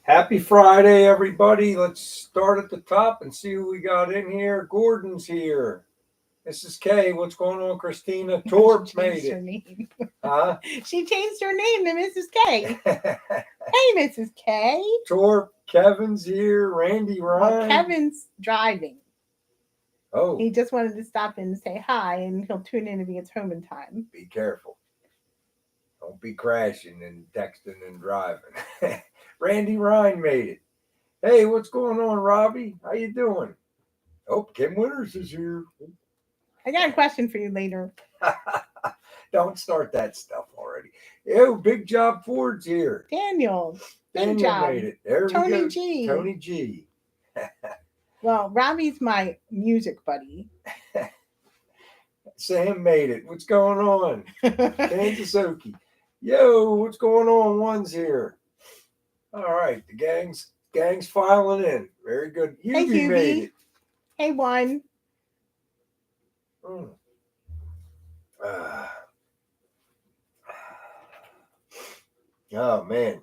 Happy Friday, everybody. Let's start at the top and see who we got in here. Gordon's here. Mrs. K, what's going on, Christina? She Torp made changed her it. name. Huh? She changed her name to Mrs. K. Hey, Mrs. K. Torp, Kevin's here. Randy Well, Ryan. Kevin's driving. Oh, He just wanted to stop in and say hi, and he'll tune in if he gets home in time. be careful. Don't be crashing and texting and driving. Randy Ryan made it. Hey, what's going on, Robbie? How you doing? Oh, Kim Winters is here. I got a question for you later. Don't start that stuff already. Ew, Big Job Ford's here. Daniel. Big Daniel job. made it. There we Tony go. G. Tony G. Well, Robbie's my music buddy. Sam made it. What's going on? Kansas Okie. Yo, what's going on? One's here. All right, the gang's filing in. Very good. Hey, Hubie made Hubie. it. Hey, one. Mm. Ah. Oh man.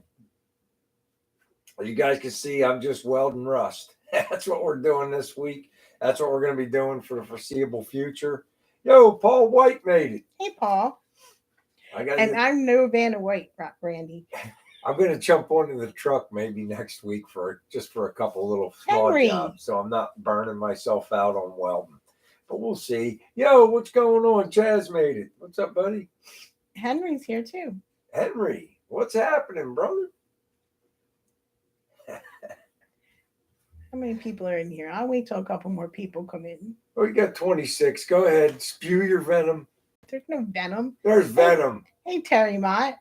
As you guys can see, I'm just welding rust. That's what we're doing this week. That's what we're going to be doing for the foreseeable future. Yo, Paul White made it. Hey, Paul. I'm I'm no Vanna White, Randy. going to jump onto the truck maybe next week for a couple little small Henry. jobs, so I'm not burning myself out on welding. But we'll see. Yo, what's going on? Chaz made it. What's up, buddy? Henry's here too. Henry, what's happening, brother? How many people are in here? I'll wait till a couple more people come in. We got 26. Go ahead, spew your venom. There's no venom. There's venom. Hey, Terry Mott.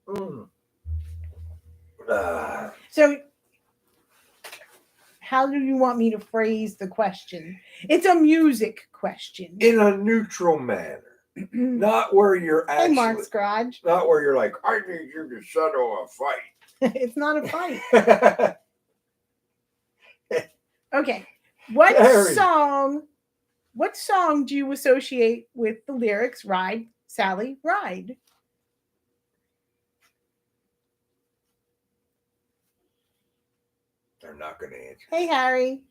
Mm. So, how do you want me to phrase the question? It's a music question. In a neutral manner, not where you're Hey, actually. Mark Scrooge. Not where you're like, I need you to settle a fight. It's not a fight. Okay. What Terry. song do you associate with the lyrics Ride, Sally, Ride? They're not going to answer. Hey, Harry.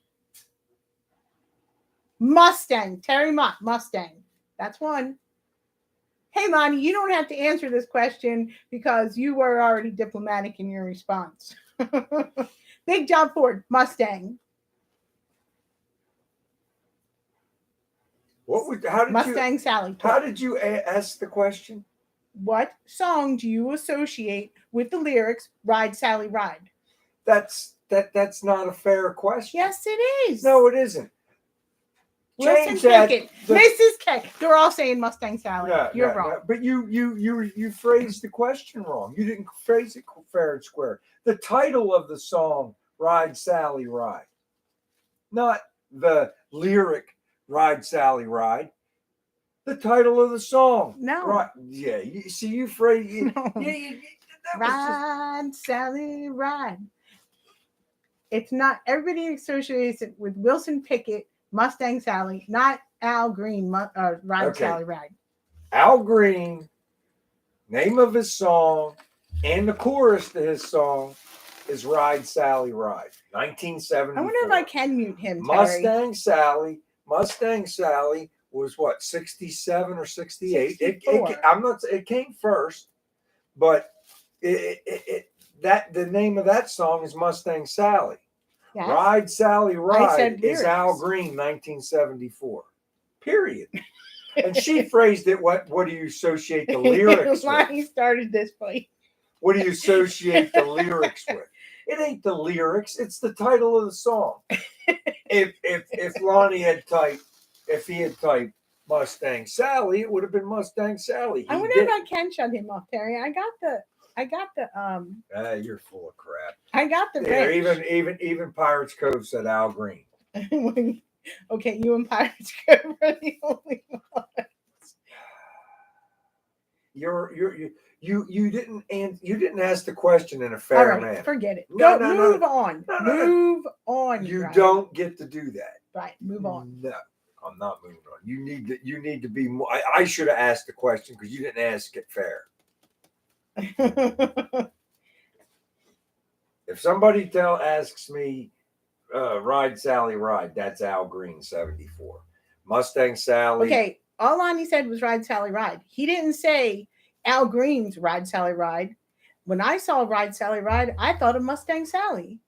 Mustang. Terry Mott, Mustang. That's one. Hey, Monty, you don't have to answer this question because you were already diplomatic in your response. Big Job Ford, Mustang. How did Mustang Sally. How did you ask the question? What song do you associate with the lyrics Ride, Sally, Ride? That's not a fair question. Yes, it is. No, it isn't. Wilson Change that. Pickett, Mrs. K. They're all saying Mustang Sally. You're wrong. No. But you phrased the question wrong. You didn't phrase it fair and square. The title of the song, Ride, Sally, Ride. Not the lyric, Ride, Sally, Ride. The title of the song. No. Right. Yeah. You phrase. No. Ride, Sally, Ride. It's not. Everybody associates it with Wilson Pickett, Mustang Sally, not Al Green, Ride, Okay. Sally, Ride. Al Green, name of his song, and the chorus to his song is Ride, Sally, Ride. 1974. I wonder if I can mute him, Terry. Mustang Sally was what, 67 or 68? It came first, but the name of that song is Mustang Sally. Yes. Ride, Sally, Ride is lyrics. Al Green, 1974. Period. And she phrased it, what do you associate the lyrics with? He started this fight. What do you associate the lyrics with? It ain't the lyrics, it's the title of the song. If Lonnie had typed, if he had typed Mustang Sally, it would have been Mustang Sally. I wonder if I can shut him off, Terry. I got the you're full of crap. I got the Yeah, even Pirates Cove said Al Green. Okay, you and Pirates Cove are the only ones. You didn't ask the question in a fair manner. Forget it. Move on. No. Move on. You Ryan. don't get to do that. Right, move on. No, I'm not moving on. You need to be more. I should have asked the question because you didn't ask it fair. If somebody asks me, Ride Sally Ride, that's Al Green 74. Mustang Sally. Okay, all Lonnie said was Ride Sally Ride. He didn't say Al Green's Ride Sally Ride. When I saw Ride Sally Ride, I thought of Mustang Sally.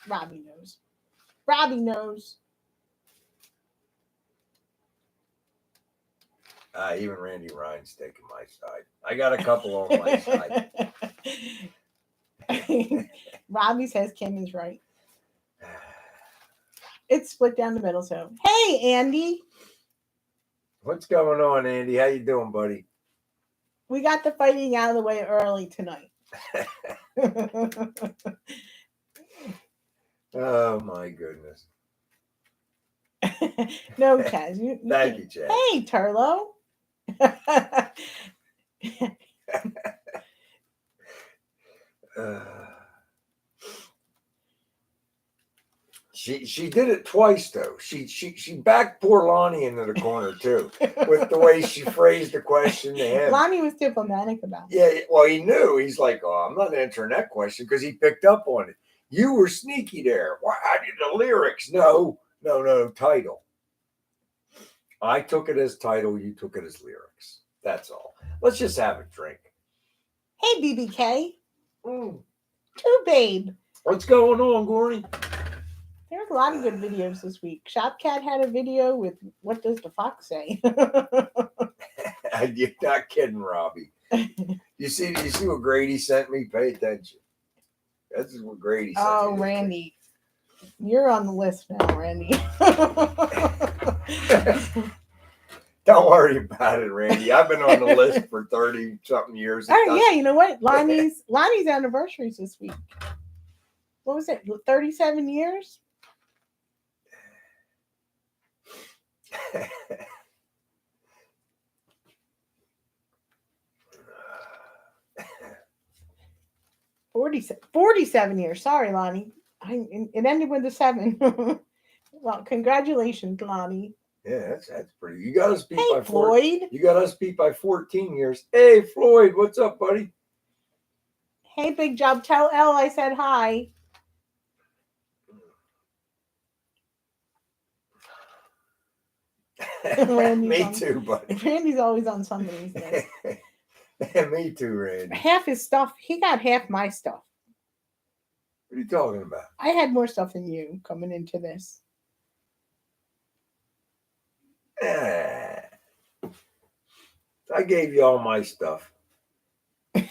Robbie knows. Robbie knows. Even Randy Ryan's taking my side. I got a couple on my side. Robbie says Kim is right. It's split down the middle. So, hey, Andy. What's going on, Andy? How you doing, buddy? We got the fighting out of the way early tonight. Oh, my goodness. No, Chaz. Thank you, Chaz. Hey, Turlo. She did it twice though. She backed poor Lonnie into the corner too, with the way she phrased the question to him. Lonnie was diplomatic about it. Yeah, well, he knew. He's like, "Oh, I'm not answering that question," because he picked up on it. You were sneaky there. Why? I did the lyrics. No, title. I took it as title. You took it as lyrics. That's all. Let's just have a drink. Hey, BBK. Too, babe. What's going on, Gordy? There's a lot of good videos this week. Shopcat had a video with What Does the Fox Say? You're not kidding, Robbie. You see what Grady sent me? Pay attention. That's what Grady sent me. Oh, Randy. You're on the list now, Randy. Don't worry about it, Randy. I've been on the list for 30-something years. Oh, yeah, you know what? Lonnie's anniversary's this week. What was it? 37 years? – 47 years. Sorry, Lonnie. It ended with a 7. Well, congratulations, Lonnie. Yeah, that's pretty. You got us beat by Floyd. You got us beat by 14 years. Hey, Floyd, what's up, buddy? Hey, Big Job. Tell Elle I said hi. Me too, buddy. Randy's always on somebody's list. Me too, Randy. Half his stuff. He got half my stuff. What are you talking about? I had more stuff than you coming into this. I gave you all my stuff. You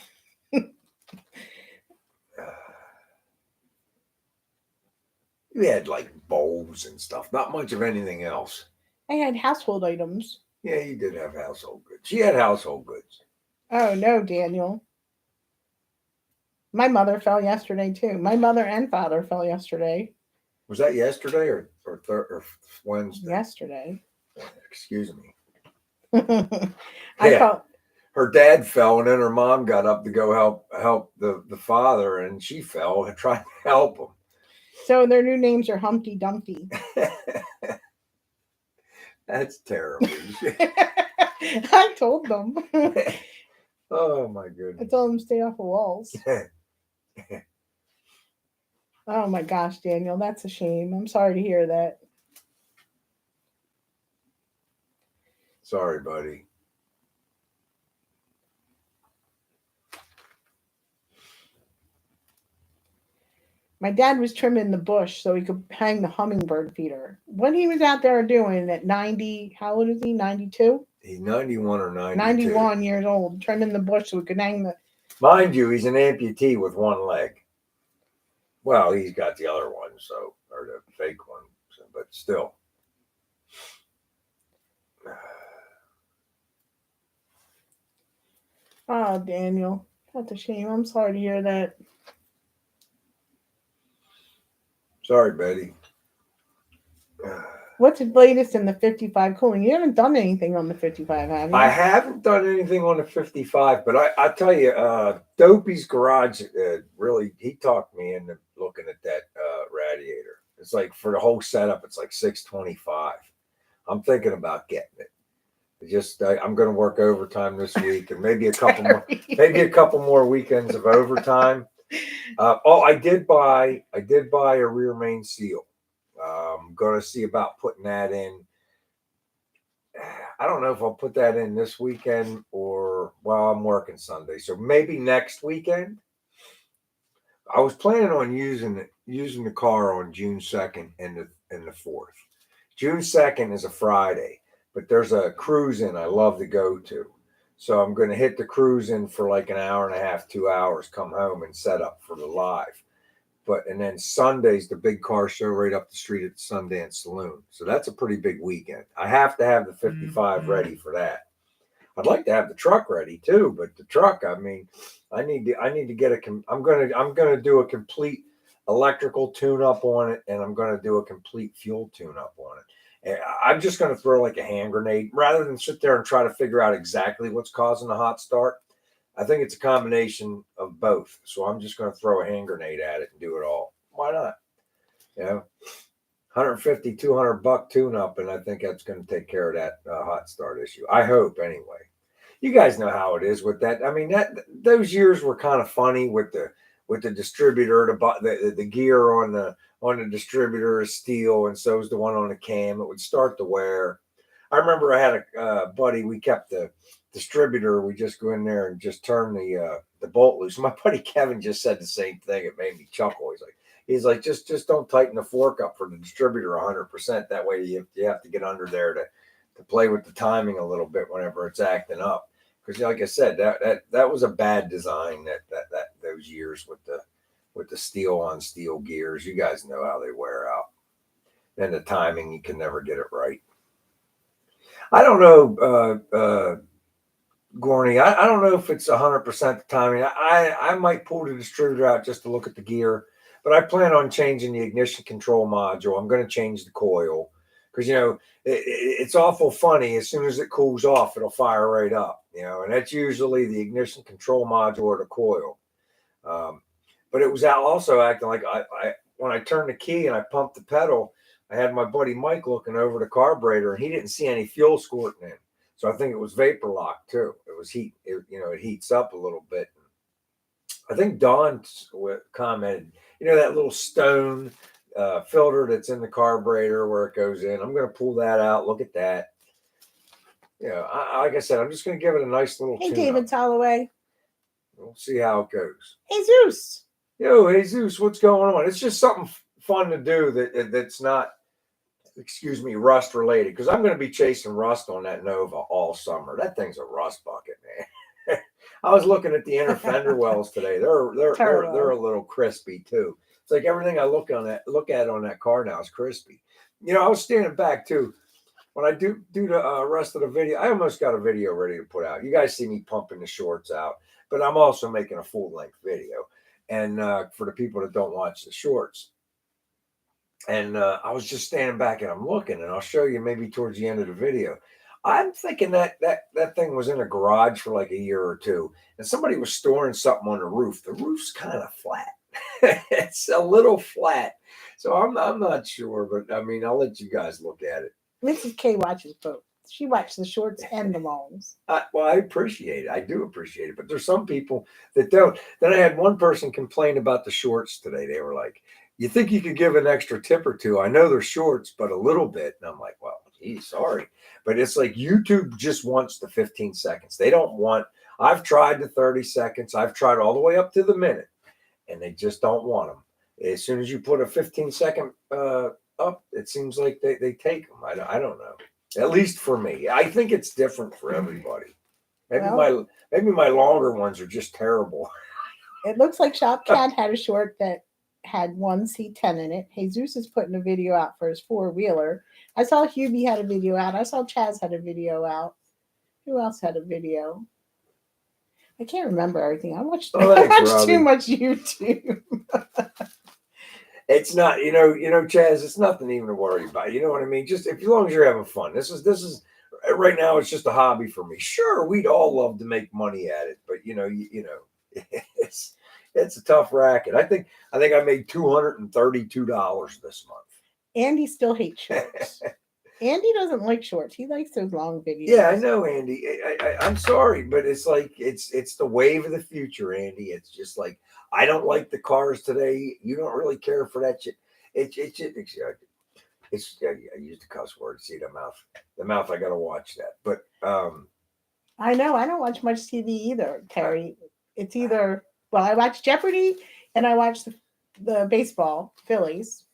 had like bowls and stuff. Not much of anything else. I had household items. Yeah, you did have household goods. She had household goods. Oh, no, Daniel. My mother fell yesterday, too. My mother and father fell yesterday. Was that yesterday or Wednesday? Yesterday. Excuse me. I felt her dad fell, and then her mom got up to go help the father, and she fell and tried to help him. So their new names are Humpty Dumpty. That's terrible. I told them. Oh my goodness. I told them to stay off the walls. Oh my gosh, Daniel, that's a shame. I'm sorry to hear that. Sorry, buddy. My dad was trimming the bush so he could hang the hummingbird feeder. What he was out there doing at 90, how old is he? 92? He's 91 or 92. 91 years old, trimming the bush so we could hang the... Mind you, he's an amputee with one leg. Well, he's got the other one, or the fake one, but still. Oh, Daniel, that's a shame. I'm sorry to hear that. Sorry, Betty. What's the latest in the 55 cooling? You haven't done anything on the 55, have you? I haven't done anything on the 55, but I tell you, Dopey's Garage really, he talked me into looking at that radiator. It's like for the whole setup, it's like $625. I'm thinking about getting it I'm going to work overtime this week, and maybe a couple more weekends of overtime. I did buy a rear main seal. I'm going to see about putting that in. I don't know if I'll put that in this weekend or well, I'm working Sunday, so maybe next weekend. I was planning on using the car on June 2nd and the 4th. June 2nd is a Friday, but there's a cruise in I love to go to. So I'm going to hit the cruise in for like an hour and a half, 2 hours, come home and set up for the live. And then Sunday's the big car show right up the street at the Sundance Saloon. So that's a pretty big weekend. I have to have the 55 ready for that. I'd like to have the truck ready too, but the truck, I mean, I need to get I'm gonna do a complete electrical tune up on it, and I'm gonna do a complete fuel tune up on it. And I'm just gonna throw like a hand grenade rather than sit there and try to figure out exactly what's causing the hot start. I think it's a combination of both. So I'm just gonna throw a hand grenade at it and do it all. Why not? You know, 150, $200 tune up, and I think that's going to take care of that hot start issue. I hope anyway. You guys know how it is with that. I mean, those years were kind of funny with the distributor. The gear on the distributor is steel, and so is the one on the cam. It would start to wear. I remember I had a buddy. We kept the distributor. We just go in there and just turn the bolt loose. My buddy Kevin just said the same thing. It made me chuckle. He's like, just don't tighten the fork up for the distributor 100%. That way you have to get under there to play with the timing a little bit whenever it's acting up. Because like I said, that was a bad design that those years with the steel on steel gears. You guys know how they wear out. And the timing, you can never get it right. I don't know, Gorney. I don't know if it's 100% the timing. I might pull the distributor out just to look at the gear. But I plan on changing the ignition control module. I'm going to change the coil because, it's awful funny. As soon as it cools off, it'll fire right up, and that's usually the ignition control module or the coil. But it was also acting like when I turned the key and I pumped the pedal, I had my buddy Mike looking over the carburetor and he didn't see any fuel squirting in. So I think it was vapor lock too. It was heat. It heats up a little bit. I think Don commented, that little stone filter that's in the carburetor where it goes in. I'm going to pull that out. Look at that. Like I said, I'm just going to give it a nice little Hey, David Holloway. We'll see how it goes. Jesus. Yo, Jesus, what's going on? It's just something fun to do that's not, rust related. Because I'm going to be chasing rust on that Nova all summer. That thing's a rust bucket, man. I was looking at the inner fender wells today. They're a little crispy too. It's like everything I look at on that car now is crispy. I was standing back too. When I do the rest of the video, I almost got a video ready to put out. You guys see me pumping the shorts out, but I'm also making a full length video. And for the people that don't watch the shorts, and I was just standing back and I'm looking, and I'll show you maybe towards the end of the video. I'm thinking that thing was in a garage for like a year or two, and somebody was storing something on the roof. The roof's kind of flat. It's a little flat, so I'm not sure, but I mean, I'll let you guys look at it. Mrs. K watches both. She watched the shorts and the longs. Well, I appreciate it. I do appreciate it, but there's some people that don't. Then I had one person complain about the shorts today. They were like, "You think you could give an extra tip or two? I know they're shorts, but a little bit." And I'm like, "Well, geez, sorry." But it's like YouTube just wants the 15 seconds. They don't want, I've tried the 30 seconds. I've tried all the way up to the minute, and they just don't want them. As soon as you put a 15-second up, it seems like they take them. I don't know. At least for me. I think it's different for everybody. Maybe my longer ones are just terrible. It looks like Shop Cat had a short that had one C10 in it. Jesus is putting a video out for his 4-wheeler. I saw Hubie had a video out. I saw Chaz had a video out. Who else had a video? I can't remember everything. I watched too much YouTube. It's not, Chaz, it's nothing even to worry about. You know what I mean? Just as long as you're having fun. This is right now, it's just a hobby for me. Sure, we'd all love to make money at it, but it's a tough racket. I think I made $232 this month. Andy still hates shorts. Andy doesn't like shorts. He likes those long videos. Yeah, I know, Andy. I'm sorry, but it's like it's the wave of the future, Andy. It's just like I don't like the cars today. You don't really care for that shit. It's I used a cuss word. See the mouth. I gotta watch that. But I know. I don't watch much TV either, Terry. It's either I watch Jeopardy and I watch the baseball Phillies.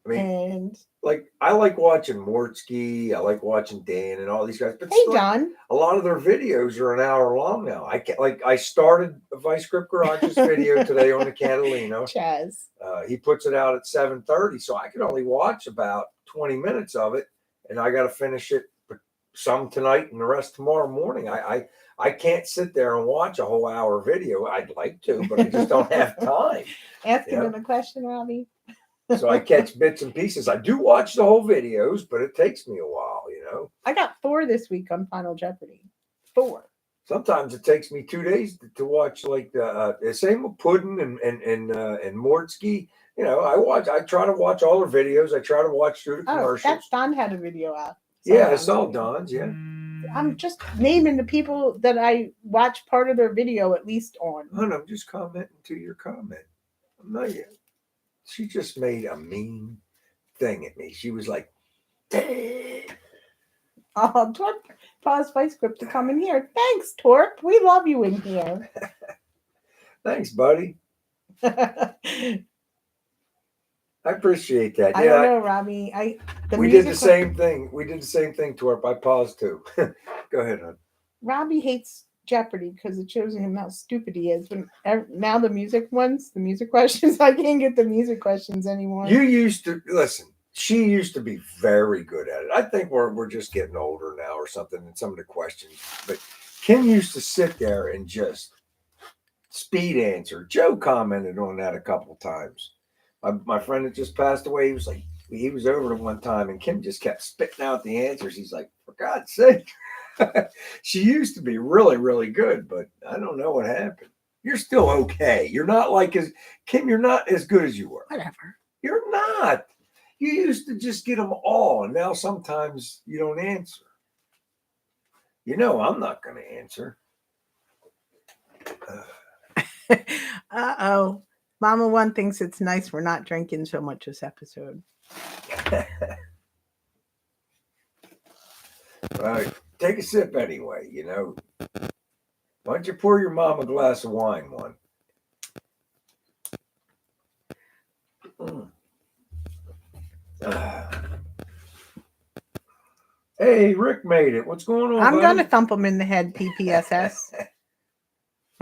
I mean, and like I like watching Mortsky. I like watching Dan and all these guys. But hey, still, Don. a lot of their videos are an hour long now. I can't like I started a Vice Grip Garage's video today on the Catalina. Chaz. He puts it out at 7:30, so I can only watch about 20 minutes of it, and I got to finish it some tonight and the rest tomorrow morning. I can't sit there and watch a whole hour video. I'd like to, but I just don't have time. Asking him a question, Robbie. So I catch bits and pieces. I do watch the whole videos, but it takes me a while, I got 4 this week on Final Jeopardy. 4. Sometimes it takes me 2 days to watch, like the same with Puddin and Mortsky. I try to watch all their videos. I try to watch through the commercials. That's Don had a video out. Yeah, I saw Don's. Yeah. I'm just naming the people that I watch part of their video at least on. Hun, I'm just commenting to your comment. I'm not yet. She just made a mean thing at me. She was like, Torp paused Vice Grip to come in here. Thanks, Torp. We love you in here. Thanks, buddy. I appreciate that. I don't know, Robbie. We did the same thing. We did the same thing, Torp. I paused too. Go ahead, hon. Robbie hates Jeopardy because it shows him how stupid he is. But now the music questions, I can't get the music questions anymore. You used to listen. She used to be very good at it. I think we're just getting older now or something in some of the questions. But Kim used to sit there and just speed answer. Joe commented on that a couple times. My friend that just passed away, he was over to one time, and Kim just kept spitting out the answers. He's like, for God's sake. She used to be really, really good, but I don't know what happened. You're still okay. You're not like Kim, you're not as good as you were. Whatever. You're not. You used to just get them all, and now sometimes you don't answer. I'm not going to answer. Uh-oh. Mama One thinks it's nice we're not drinking so much this episode. All right. Take a sip anyway, Why don't you pour your mom a glass of wine, one? Hey, Rick made it. What's going on? I'm going to thump him in the head, PPSS.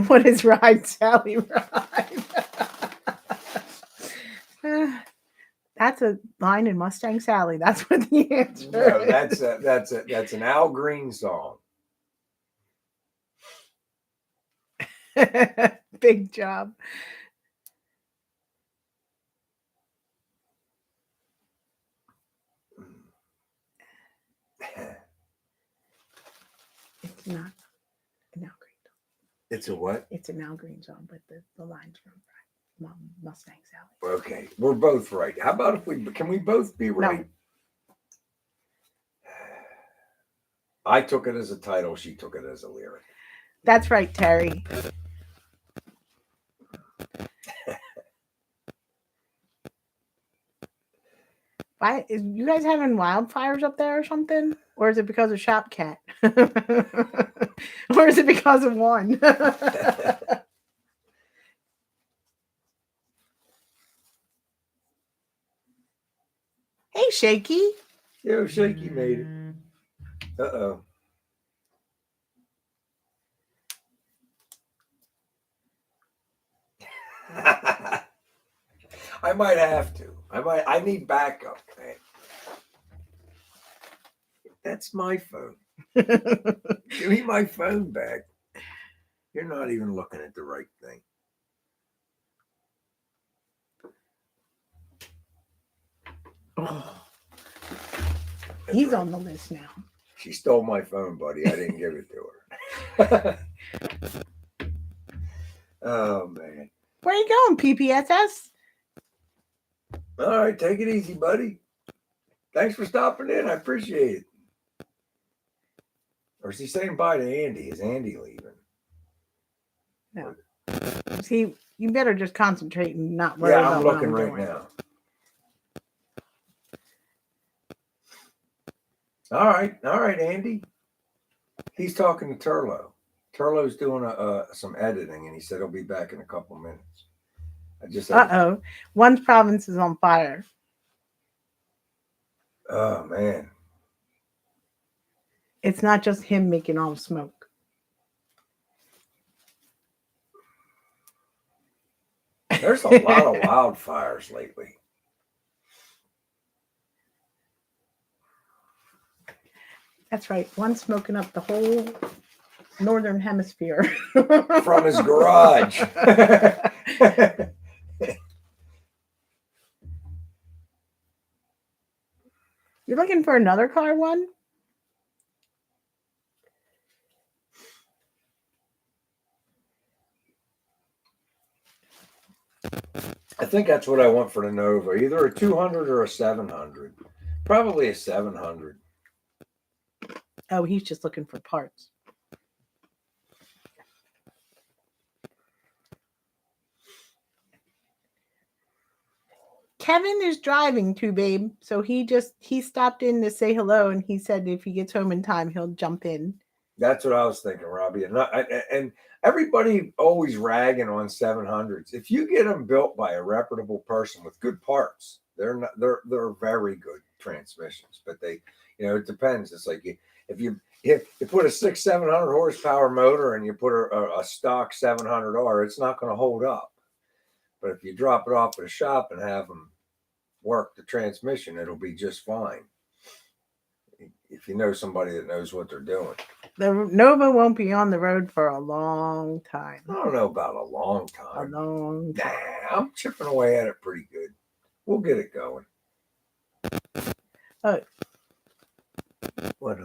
What is Ride Sally Ride? That's a line in Mustang Sally. That's what the answer No, is. that's an Al Green song. Big job. It's not an Al Green song. It's a what? It's an Al Green song, but the line's from Mustang Sally. Okay, we're both right. How about if can we both be right? No. I took it as a title. She took it as a lyric. That's right, Terry. Is you guys having wildfires up there or something? Or is it because of Shop Cat? Or is it because of one? Hey, Shaky. Yo, Shaky made it. Uh-oh. I might have to. I need backup, man. That's my phone. Give me my phone back. You're not even looking at the right thing. Oh. He's on the list now. She stole my phone, buddy. I didn't give it to her. Oh, man. Where are you going, PPSS? All right, take it easy, buddy. Thanks for stopping in. I appreciate it. Or is he saying bye to Andy? Is Andy leaving? No. See, you better just concentrate and not worry Yeah, about I'm what looking I'm right doing. now. All right, Andy. He's talking to Turlo. Turlo's doing some editing, and he said he'll be back in a couple minutes. I just had Uh-oh. One's province is on fire. Oh man, It's not just him making all the smoke. there's a lot of wildfires lately. That's right. One's smoking up the whole northern hemisphere. From his garage. You're looking for another car, one? I think that's what I want for the Nova, either a 200 or a 700. Probably a 700. Oh, he's just looking for parts. Kevin is driving too, babe. So he stopped in to say hello, and he said if he gets home in time, he'll jump in. That's what I was thinking, Robbie. And everybody always ragging on 700s. If you get them built by a reputable person with good parts, they're very good transmissions. But it depends. It's like if you put a 700 horsepower motor and you put a stock 700R, it's not going to hold up. But if you drop it off at a shop and have them work the transmission, it'll be just fine. If you know somebody that knows what they're doing. The Nova won't be on the road for a long time. I don't know about a long time. A long time. Nah, I'm chipping away at it pretty good. We'll get it going. Oh, What?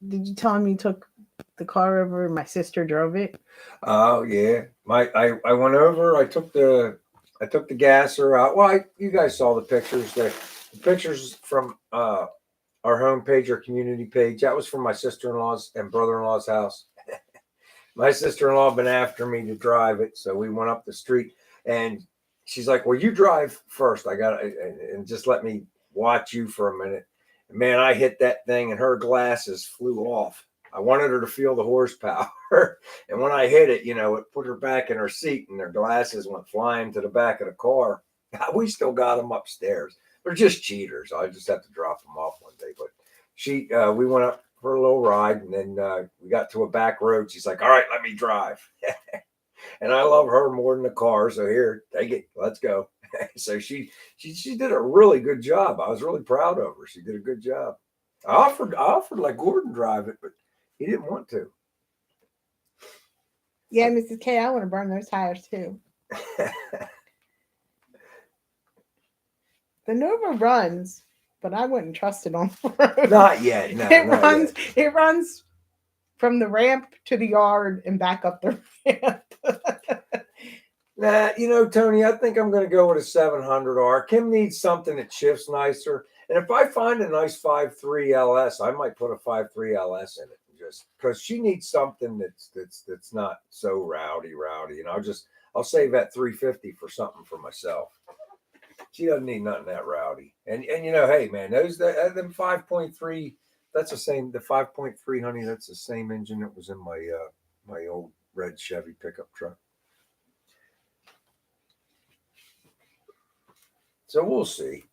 did you tell him you took the car over and my sister drove it? Oh yeah. I went over. I took the gasser out. Well, you guys saw the pictures. The pictures from our homepage, our community page. That was from my sister-in-law's and brother-in-law's house. My sister-in-law been after me to drive it, so we went up the street, and she's like, "Well, you drive first. I got and just let me watch you for a minute." And man, I hit that thing, and her glasses flew off. I wanted her to feel the horsepower, and when I hit it, it put her back in her seat, and her glasses went flying to the back of the car. We still got them upstairs. They're just cheaters. I just have to drop them off one day. But we went up for a little ride, and then we got to a back road. She's like, "All right, let me drive." And I love her more than the car. So here, take it. Let's go. So she did a really good job. I was really proud of her. She did a good job. I offered like Gordon drive it, but he didn't want to. Yeah, Mrs. K, I want to burn those tires too. The Nova runs, but I wouldn't trust it on the road. Not yet. No, It runs from the ramp to the yard and back up the ramp. Nah, Tony, I think I'm going to go with a 700R. Kim needs something that shifts nicer. And if I find a nice 5.3 LS, I might put a 5.3 LS in it, just because she needs something that's not so rowdy. And I'll save that 350 for something for myself. She doesn't need nothing that rowdy. And hey man, them 5.3, that's the same. The 5.3, honey, that's the same engine that was in my old red Chevy pickup truck. So we'll see.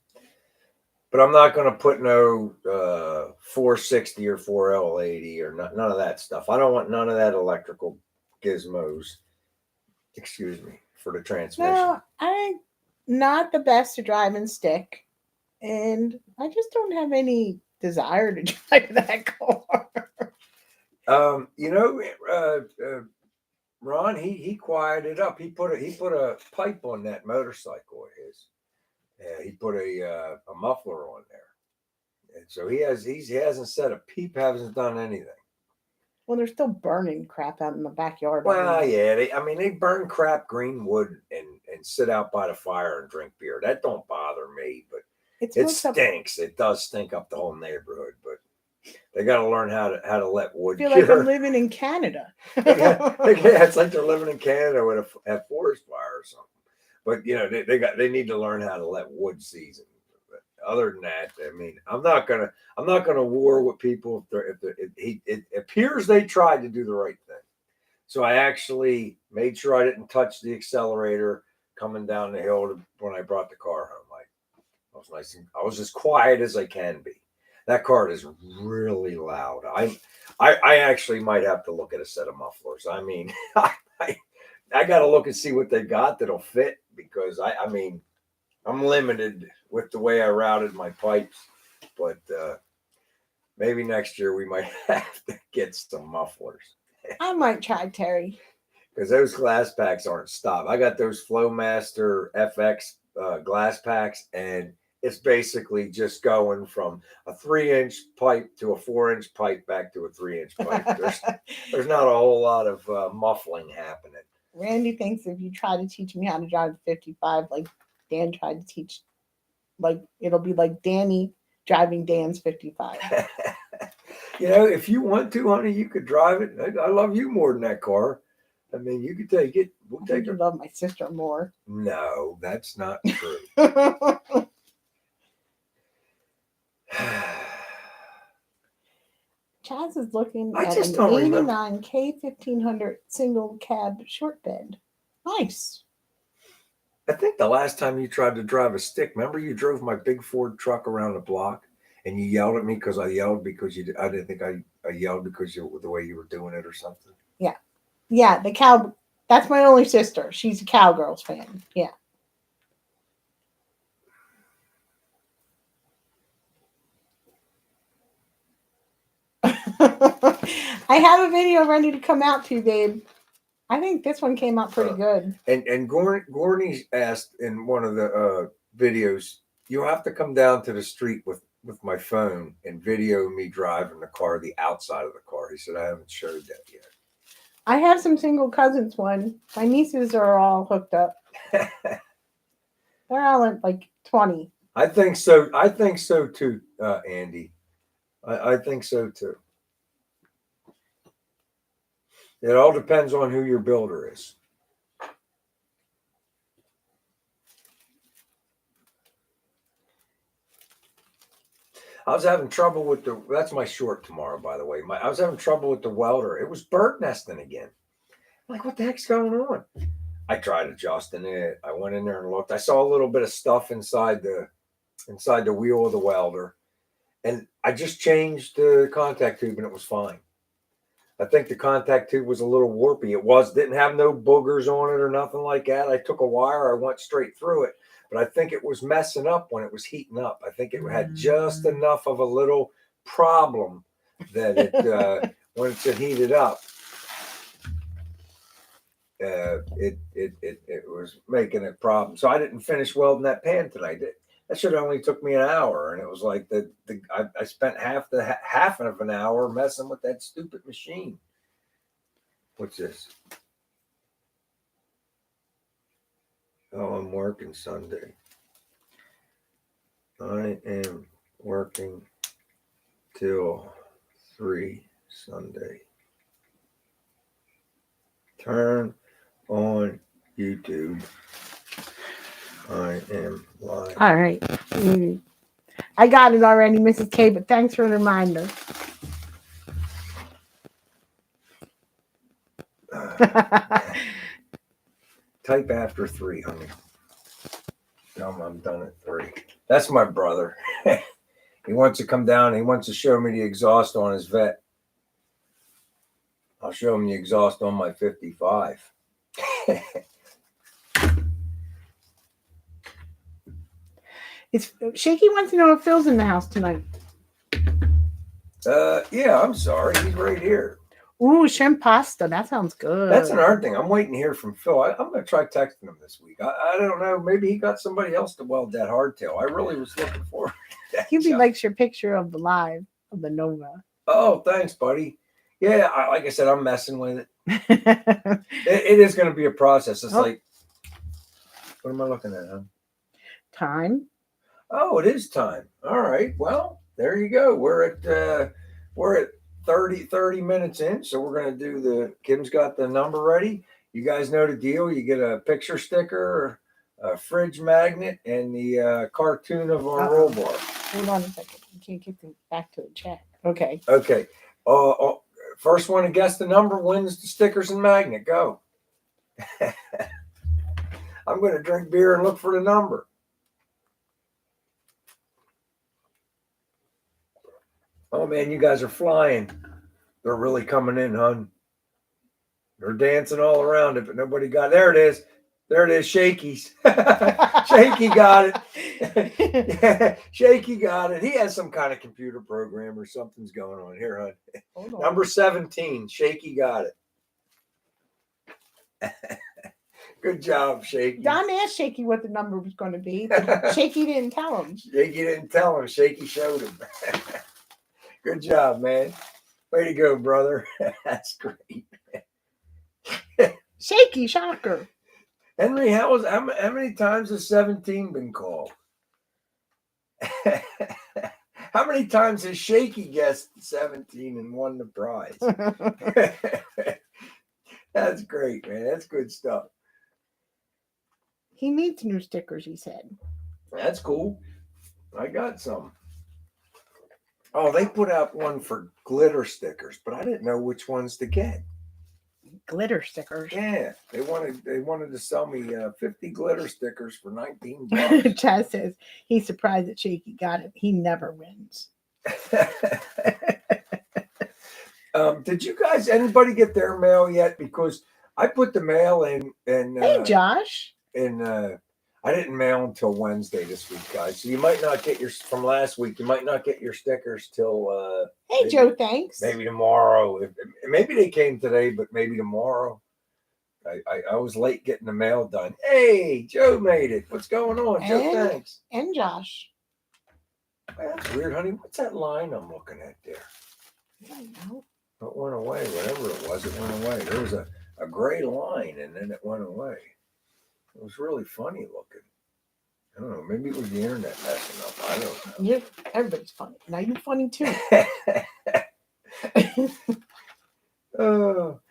But I'm not going to put no 460 or 4L80 or none of that stuff. I don't want none of that electrical gizmos. Excuse me, for the transmission. No, I'm not the best to drive and stick. And I just don't have any desire to drive that car. Ron, he quieted up. He put a pipe on that motorcycle of his. Yeah, he put a muffler on there, and so he hasn't said a peep, hasn't done anything. Well, they're still burning crap out in the backyard. Well, yeah, they burn crap green wood and sit out by the fire and drink beer. That don't bother me, but It's It what's up. stinks. It does stink up the whole neighborhood, but they got to learn how to let I wood feel like I'm cure. living in Canada. It's like they're living in Canada with a forest fire or something. But they need to learn how to let wood season. But other than that, I mean, I'm not gonna war with people it appears they tried to do the right thing. So I actually made sure I didn't touch the accelerator coming down the hill when I brought the car home. I was nice and I was as quiet as I can be. That car is really loud. I actually might have to look at a set of mufflers. I mean, I got to look and see what they got that'll fit because I mean, I'm limited with the way I routed my pipes, but maybe next year we might have to get some mufflers I might try, Terry. because those glass packs aren't stopped. I got those Flowmaster FX glass packs, and it's basically just going from a 3-inch pipe to a 4-inch pipe back to a 3-inch pipe. There's not a whole lot of muffling happening. Randy thinks if you try to teach me how to drive 55, like Dan tried to teach, like it'll be like Danny driving Dan's 55. If you want to, honey, you could drive it. I love you more than that car. I mean, you could take it. We'll I take think you it. love my sister more. No, that's not true. Chaz is looking I at just an don't remember. 89 K1500 single cab short bed. Nice. I think the last time you tried to drive a stick, remember you drove my big Ford truck around the block and you yelled at me because I yelled because I didn't think I yelled because the way you were doing it or something. Yeah, the cow. That's my only sister. She's a Cowgirls fan. Yeah. I have a video ready to come out to you, babe. I think this one came out pretty good. And Gorney asked in one of the videos, you have to come down to the street with my phone and video me driving the car, the outside of the car. He said I haven't showed that yet. I have some single cousins one. My nieces are all hooked up. They're all at like 20. I think so. I think so too, Andy. I think so too. It all depends on who your builder is. I was having trouble with that's my short tomorrow, by the way. I was having trouble with the welder. It was bird nesting again. I'm like, what the heck's going on? I tried adjusting it. I went in there and looked. I saw a little bit of stuff inside the wheel of the welder. And I just changed the contact tube and it was fine. I think the contact tube was a little warpy. Didn't have no boogers on it or nothing like that. I took a wire, I went straight through it, but I think it was messing up when it was heating up. I think it had just enough of a little problem that it when it heated up, it was making a problem. So I didn't finish welding that pan tonight. That should have only took me an hour, and it was like I spent half of an hour messing with that stupid machine. What's this? Oh, I'm working Sunday. I am working till 3 Sunday. Turn on YouTube. I am live. All right. I got it already, Mrs. K, but thanks for the reminder. Type after 3, honey. No, I'm done at 3. That's my brother. He wants to come down. He wants to show me the exhaust on his vet. I'll show him the exhaust on my 55. Shaky wants to know if Phil's in the house tonight. Yeah, I'm sorry. He's right here. Ooh, shrimp pasta. That sounds good. That's another thing. I'm waiting to hear from Phil. I'm going to try texting him this week. I don't know. Maybe he got somebody else to weld that hardtail. I really was looking forward to that. Hubie likes your picture of the live of the Nova. Oh, thanks, buddy. Yeah, like I said, I'm messing with it. It is going to be a process. It's like, what am I looking at? Huh? Time. Oh, it is time. All right. Well, there you go. We're at 30 minutes in, so we're gonna do the Kim's got the number ready. You guys know the deal. You get a picture sticker, a fridge magnet, and the cartoon of our roll bar. Hold on a second. I can't get back to the chat. Okay. Okay. First one to guess the number wins the stickers and magnet. Go. I'm gonna drink beer and look for the number. Oh man, you guys are flying. They're really coming in, hun. They're dancing all around it, but nobody got. There it is. There it is. Shaky's. Shaky got it. Yeah, Shaky got it. He has some kind of computer program or something's going on here, hun. Hold on. Number 17. Shaky got it. Good job, Shaky. Don asked Shaky what the number was going to be, but Shaky didn't tell him. Shaky didn't tell him. Shaky showed him. Good job, man. Way to go, brother. That's great. Shaky, shocker. Henry, how many times has 17 been called? How many times has Shaky guessed 17 and won the prize? That's great, man. That's good stuff. He needs new stickers, he said. That's cool. I got some. Oh, they put out one for glitter stickers, but I didn't know which ones to get. Glitter stickers. Yeah, they wanted to sell me 50 glitter stickers for $19. Chaz says he's surprised that Shaky got it. He never wins. Did you guys, anybody get their mail yet? Because I put the mail in, and hey, Josh. And I didn't mail until Wednesday this week, guys. So you might not get yours from last week. You might not get your stickers till hey, maybe, Joe. Thanks. Maybe tomorrow. Maybe they came today, but maybe tomorrow. I was late getting the mail done. Hey, Joe made it. What's going on, Joe? Thanks. And Josh. That's weird, honey. What's that line I'm looking at there? I don't know. It went away. Whatever it was, it went away. There was a gray line, and then it went away. It was really funny looking. I don't know. Maybe it was the internet messing up. I don't know. Everybody's funny. Now you're funny too. Oh.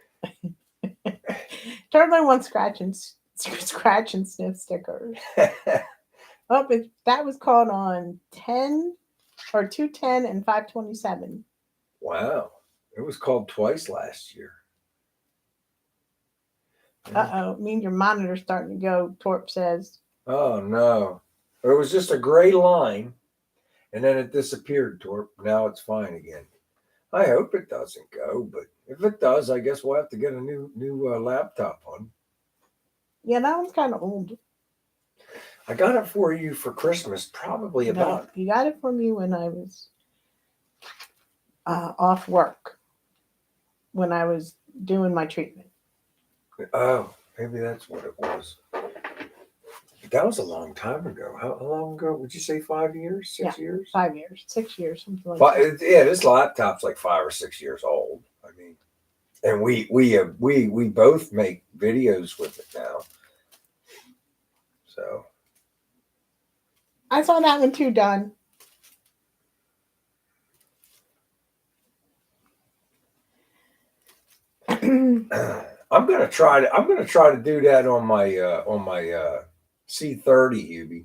Everybody wants scratch and sniff stickers. That was called on 10 or 210 and 527. Wow. It was called twice last year. Means your monitor's starting to go, Torp says. Oh no. It was just a gray line and then it disappeared, Torp. Now it's fine again. I hope it doesn't go, but if it does, I guess we'll have to get a new laptop on. Yeah, that one's kind of old. I got it for you for Christmas, probably about. No, you got it for me when I was off work, when I was doing my treatment. Oh, maybe that's what it was. That was a long time ago. How long ago? Would you say 5 years? 6 years? 5 years, 6 years, something like that. Yeah, this laptop's like 5 or 6 years old. I mean, and we both make videos with it now. So I saw that one too, Don. I'm gonna try to do that on my C30, Hubie.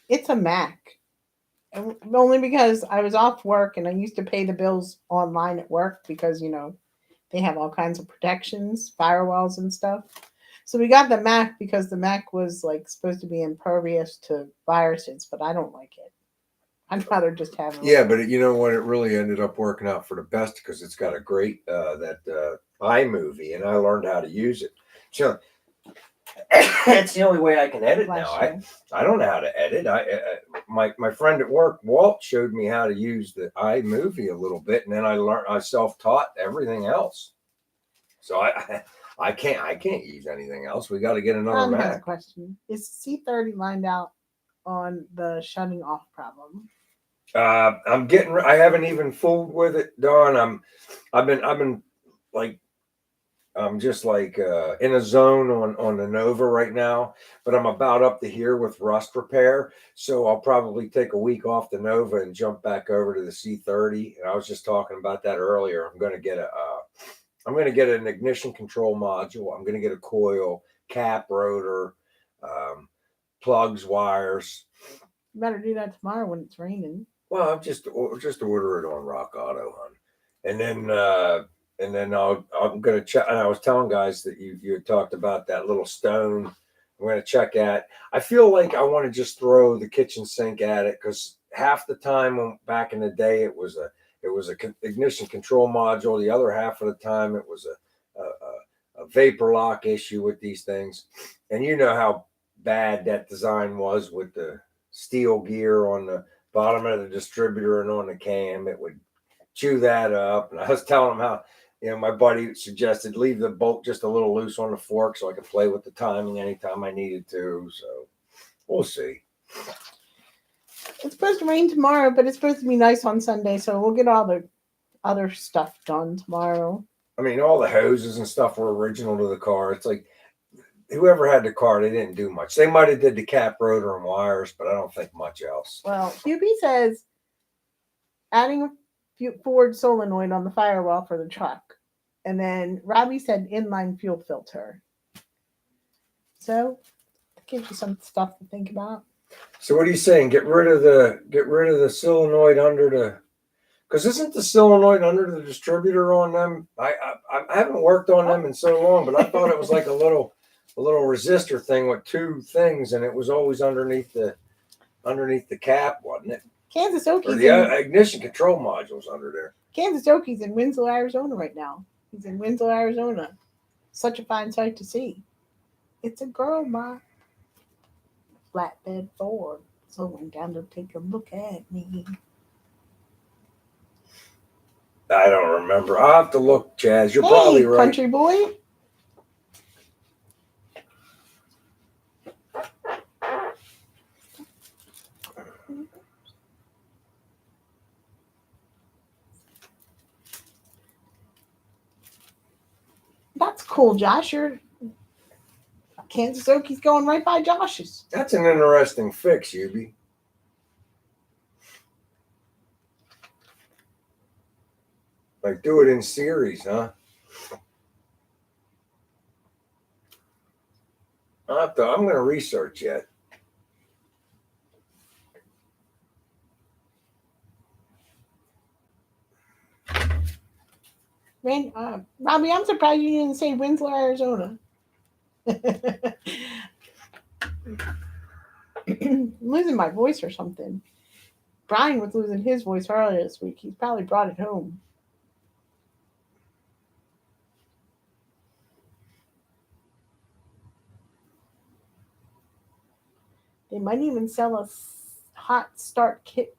It's a Mac. Only because I was off work and I used to pay the bills online at work because, they have all kinds of protections, firewalls and stuff. So we got the Mac because the Mac was like supposed to be impervious to viruses, but I don't like it. I'd rather just have it. Yeah, but you know what? It really ended up working out for the best because it's got a great iMovie, and I learned how to use it. So that's the only way I can edit now. I don't know how to edit. My friend at work, Walt, showed me how to use the iMovie a little bit, and then I self-taught everything else. So I can't use anything else. We got to get another Mac. Has a question. Is C30 lined out on the shutting off problem? I haven't even fooled with it, Dawn. I've been like I'm just like in a zone on the Nova right now, but I'm about up to here with rust repair. So I'll probably take a week off the Nova and jump back over to the C30. And I was just talking about that earlier. I'm going to get an ignition control module. I'm going to get a coil, cap, rotor, um, plugs, wires. You better do that tomorrow when it's raining. Well, I'm just order it on Rock Auto, hon. And then I'm gonna check. And I was telling guys that you had talked about that little stone. I'm gonna check at. I feel like I want to just throw the kitchen sink at it because half the time back in the day it was a ignition control module. The other half of the time it was a vapor lock issue with these things. And you know how bad that design was with the steel gear on the bottom of the distributor and on the cam. It would chew that up. And I was telling him how, my buddy suggested leave the bolt just a little loose on the fork so I could play with the timing anytime I needed to. So we'll see. It's supposed to rain tomorrow, but it's supposed to be nice on Sunday, so we'll get all the other stuff done tomorrow. I mean, all the hoses and stuff were original to the car. It's like whoever had the car, they didn't do much. They might have did the cap, rotor, and wires, but I don't think much else. Well, Hubie says adding a Ford solenoid on the firewall for the truck. And then Robbie said inline fuel filter. So that gives you some stuff to think about. So what are you saying? Get rid of the solenoid under the, because isn't the solenoid under the distributor on them? I haven't worked on them in so long, but I thought it was like a little resistor thing with two things, and it was always underneath the cap, wasn't it? Kansas Okies. Or the ignition control modules under there. Kansas Okies in Winslow, Arizona right now. He's in Winslow, Arizona. Such a fine sight to see. It's a girl, ma. Flatbed Ford. Someone down to take a look at me. I don't remember. I'll have to look, Chaz. You're probably right. Country boy. That's cool, Josh. Your Kansas Okies going right by Josh's. That's an interesting fix, Hubie. Like do it in series, huh? I'm going to research yet. Robbie, I'm surprised you didn't say Winslow, Arizona. I'm losing my voice or something. Brian was losing his voice earlier this week. He's probably brought it home. They might even sell a hot start kit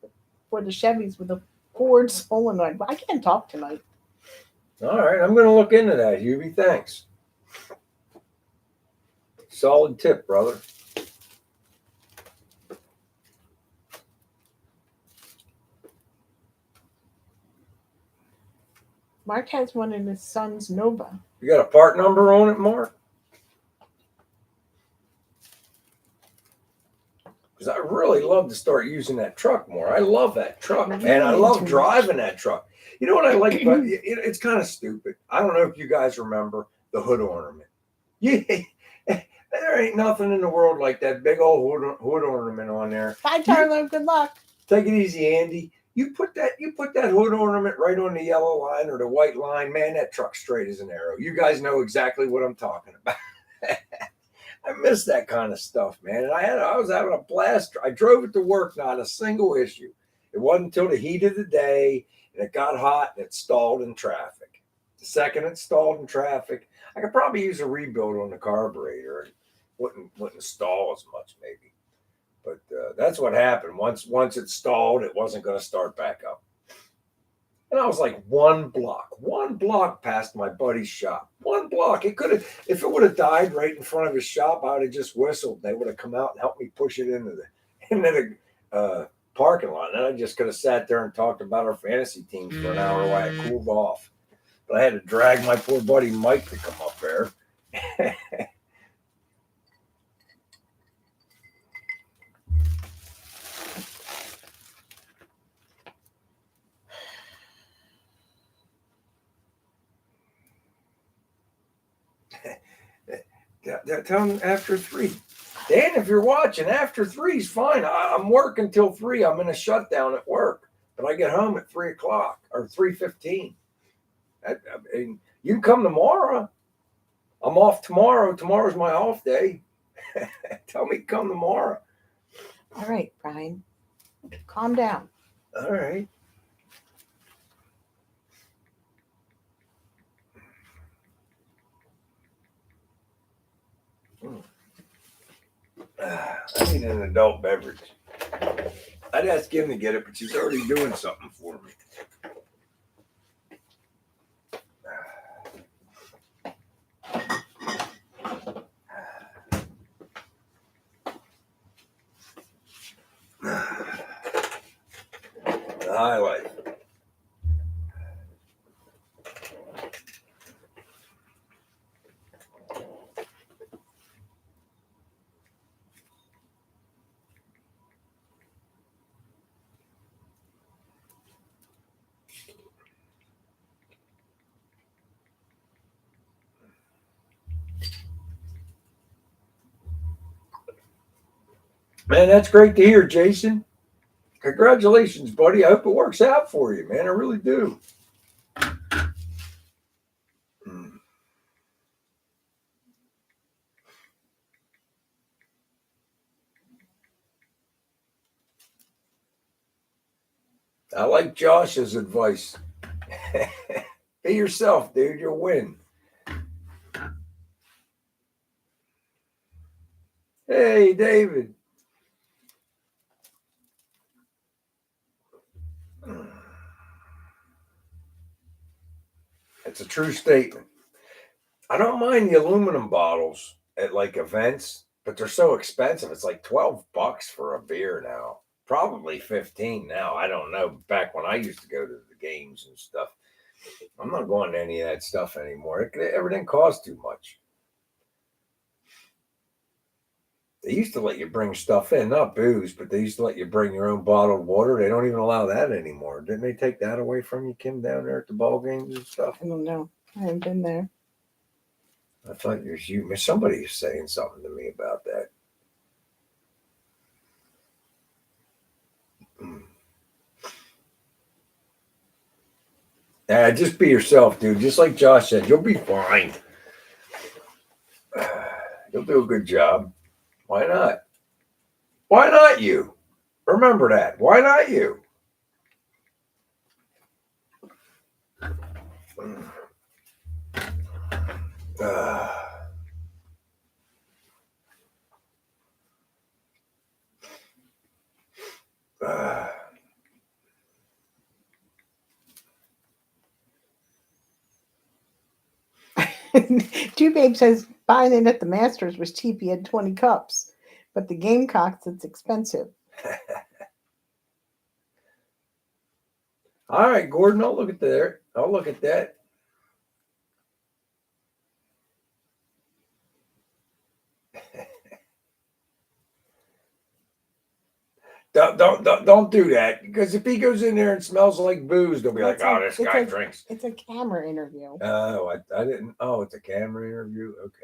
for the Chevys with a Ford solenoid. But I can't talk tonight. All right, I'm going to look into that, Hubie. Thanks. Solid tip, brother. Mark has one in his son's Nova. You got a part number on it, Mark? Because I really love to start using that truck more. I love that truck, man. I love driving that truck. You know what I like about it? It's kind of stupid. I don't know if you guys remember the hood ornament. Yeah, there ain't nothing in the world like that big old hood ornament on there. Bye, Charlo. Good luck. Take it easy, Andy. You put that hood ornament right on the yellow line or the white line, man. That truck's straight as an arrow. You guys know exactly what I'm talking about. I miss that kind of stuff, man. And I was having a blast. I drove it to work, not a single issue. It wasn't until the heat of the day and it got hot and it stalled in traffic. The second it stalled in traffic, I could probably use a rebuild on the carburetor and wouldn't stall as much maybe. But that's what happened. Once it stalled, it wasn't going to start back up. And I was like one block past my buddy's shop. One block. It could have, if it would have died right in front of his shop, I would have just whistled. They would have come out and helped me push it into the parking lot. And I just could have sat there and talked about our fantasy teams for an hour while it cooled off. But I had to drag my poor buddy Mike to come up there. Tell him after 3. Dan, if you're watching, after 3 is fine. I'm working till 3. I'm in a shutdown at work, but I get home at 3 o'clock or 3:15. I mean, you can come tomorrow. I'm off tomorrow. Tomorrow's my off day. Tell me to come tomorrow. All right, Brian. Calm down. All right. I need an adult beverage. I'd ask him to get it, but she's already doing something for me. The highlight. Man, that's great to hear, Jason. Congratulations, buddy. I hope it works out for you, man. I really do. I like Josh's advice. Be yourself, dude. You'll win. Hey, David. It's a true statement. I don't mind the aluminum bottles at like events, but they're so expensive. It's like $12 for a beer now. Probably 15 now. I don't know. Back when I used to go to the games and stuff, I'm not going to any of that stuff anymore. Everything costs too much. They used to let you bring stuff in, not booze, but they used to let you bring your own bottled water. They don't even allow that anymore. Didn't they take that away from you, Kim, down there at the ball games and stuff? I don't know. I haven't been there. I thought somebody was saying something to me about that. Just be yourself, dude. Just like Josh said, you'll be fine. You'll do a good job. Why not? Why not you? Remember that. Why not you? Two Babe says buying it at the Masters was cheap. He had 20 cups, but the Gamecocks, it's expensive. All right, Gordon, I'll look at that. I'll look at that. Don't do that, because if he goes in there and smells like booze, they'll be like, "Oh, this guy drinks." It's a camera interview. Oh, I didn't. Oh, it's a camera interview. Okay.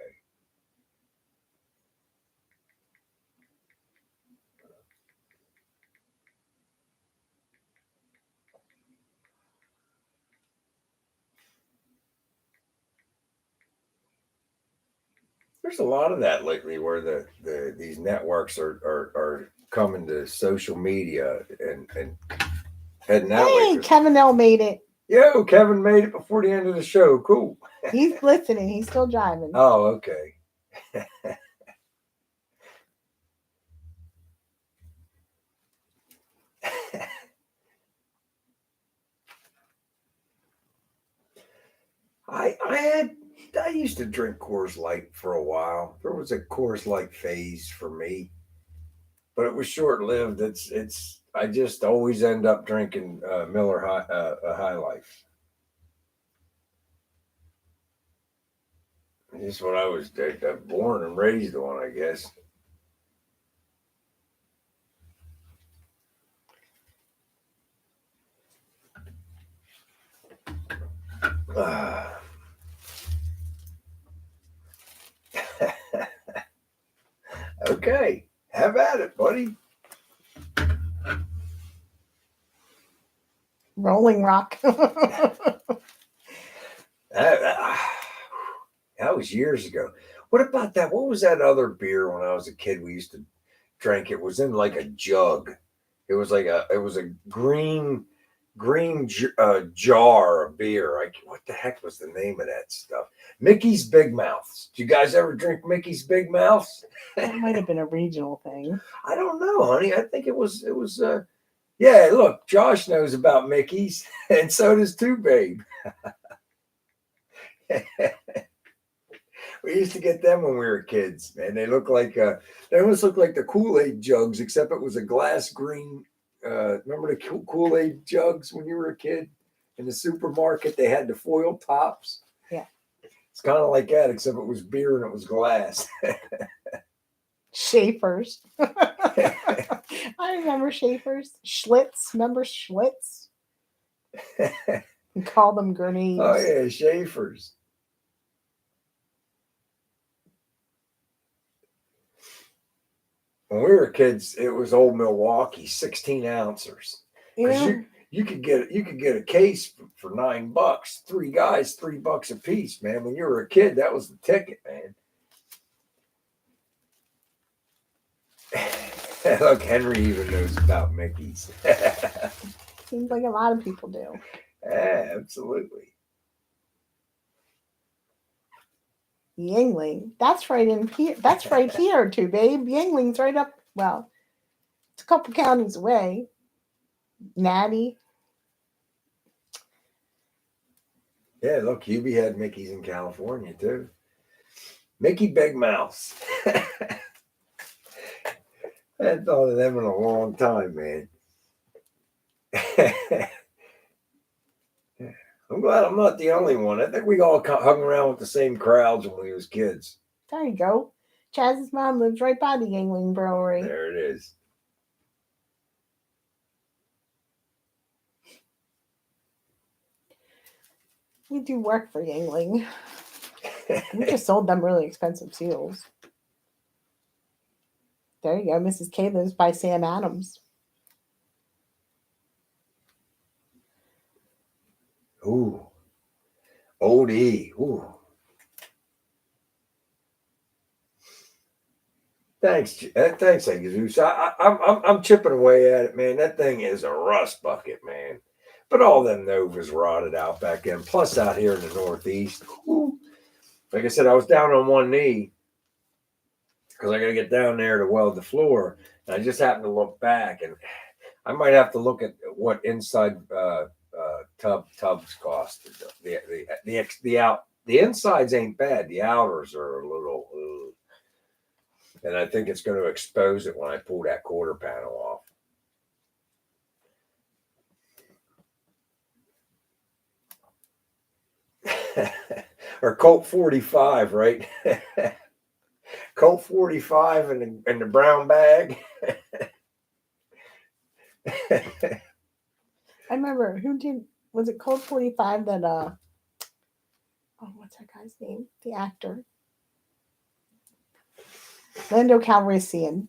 There's a lot of that lately, where these networks are coming to social media and heading that way. Hey, Kevin L made it. Yo, Kevin made it before the end of the show. Cool. He's listening. He's still driving. Oh, okay. I used to drink Coors Light for a while. There was a Coors Light phase for me, but it was short lived. I just always end up drinking Miller High Life. Just when I was born and raised on, I guess. Okay, have at it, buddy. Rolling Rock. That was years ago. What about that? What was that other beer when I was a kid? We used to drink. It was in like a jug. It was a jar of beer. What the heck was the name of that stuff? Mickey's Big Mouths. Did you guys ever drink Mickey's Big Mouths? That might have been a regional thing. I don't know, honey. I think it was. Yeah, look, Josh knows about Mickey's, and so does too, babe. We used to get them when we were kids, man. They almost look like the Kool-Aid jugs, except it was a glass green. Remember the Kool-Aid jugs when you were a kid in the supermarket? They had the foil tops. Yeah, it's kind of like that, except it was beer and it was glass. Schaefer's. I remember Schaefer's. Schlitz. Remember Schlitz? We call them grenades. Oh yeah, Schaefer's. When we were kids, it was Old Milwaukee, 16 ounces. Because you could get a case for $9. Three guys, $3 a piece, man. When you were a kid, that was the ticket, man. Look, Henry even knows about Mickey's. Seems like a lot of people do. Yeah, absolutely. Yingling. That's right in here. That's right here too, babe. Yingling's right up. Well, it's a couple counties away. Natty. Yeah, look, Hubie had Mickey's in California too. Mickey Big Mouth. I hadn't thought of them in a long time, man. I'm glad I'm not the only one. I think we all hung around with the same crowds when we was kids. There you go. Chaz's mom lives right by the Yingling Brewery. There it is. We do work for Yingling. We just sold them really expensive seals. There you go. Mrs. K lives by Sam Adams. Ooh. Old E. Ooh. Thanks, Jesus. I'm chipping away at it, man. That thing is a rust bucket, man. But all them Novas rotted out back then. Plus, out here in the Northeast, ooh, like I said, I was down on one knee because I got to get down there to weld the floor. And I just happened to look back, and I might have to look at what inside tubs cost. The insides ain't bad. The outers are a little. And I think it's going to expose it when I pull that quarter panel off. Or Colt 45, right? Colt 45 and the brown bag. I remember was it Colt 45 that what's that guy's name? The actor. Lando Calrissian.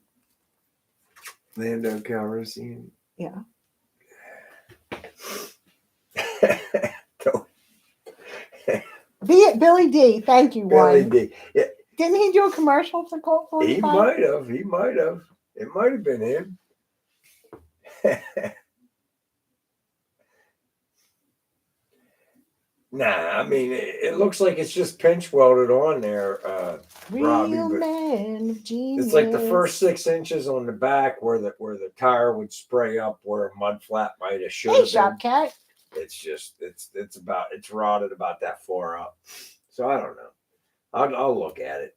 Lando Calrissian. Yeah. Billy D. Thank you, Billy one. D. Yeah. Didn't he do a commercial for Colt 45? He might have. It might have been him. Nah, I mean, it looks like it's just pinch welded on there, Real Robbie. Man of Genius. It's like the first 6 inches on the back where the tire would spray up where a mud flap might have should have Hey, Shop been. Cat. It's just it's rotted about that far up. So I don't know. I'll look at it.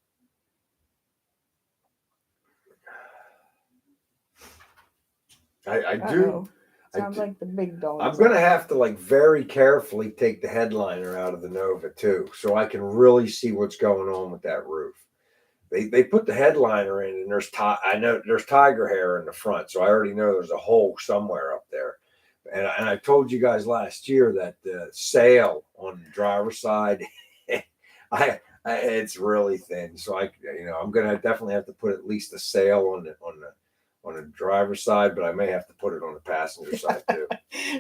I do. Sounds like the big dogs. I'm gonna have to like very carefully take the headliner out of the Nova too, so I can really see what's going on with that roof. They put the headliner in, and I know there's tiger hair in the front, so I already know there's a hole somewhere up there. And I told you guys last year that the sail on the driver's side, it's really thin. So I'm gonna definitely have to put at least a sail on the driver's side, but I may have to put it on the passenger side too.